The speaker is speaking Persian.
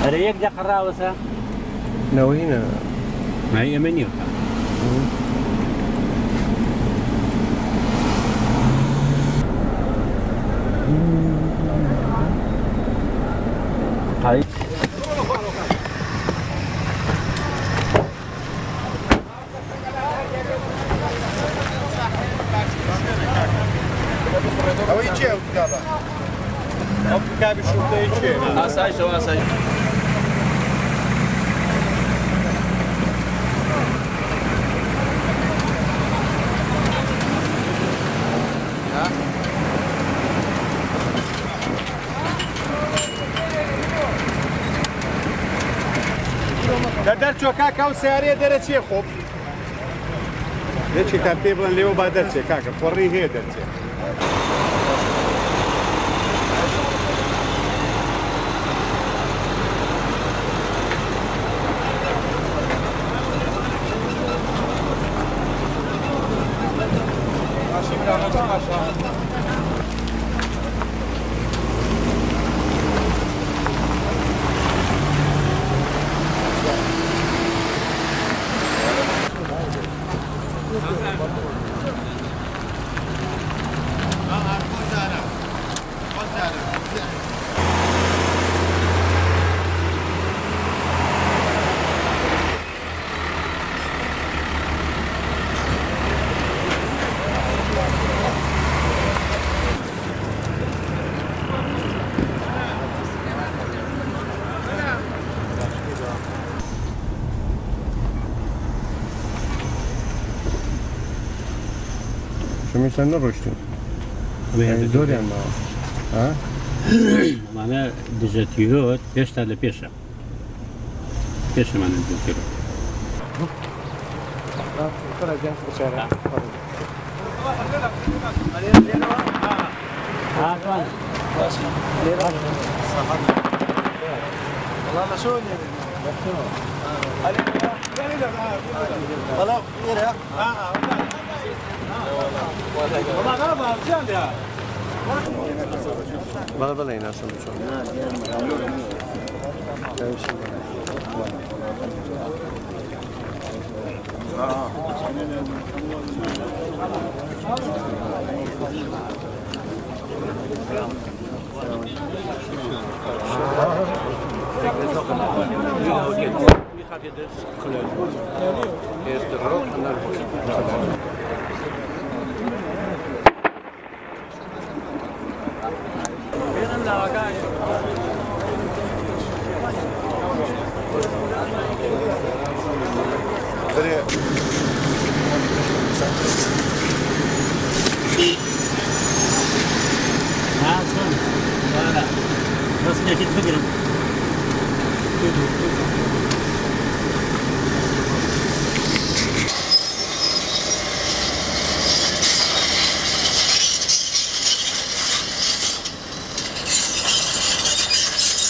ريك جا قراوسة ناويين ما هي من يوتا هاي او يجي او كذا او كابي شو بده يجي اساي شو اساي دەرچۆ کاکە ئەو سیارەیە دەرەچێ خۆب یەکێکتان پێ بڵێن لێوە با دەرچێ کاکە خۆڕی هەیە دەرچێ شمیشتن نروشتیم زۆریان ماوە مانە دژەتیرۆت پێشتا لە پێشە پێشمانە دژەتیرۆت والله شلون والله غيرها بەڵێ بەڵێ ناسم بچۆن بس لكن فكرة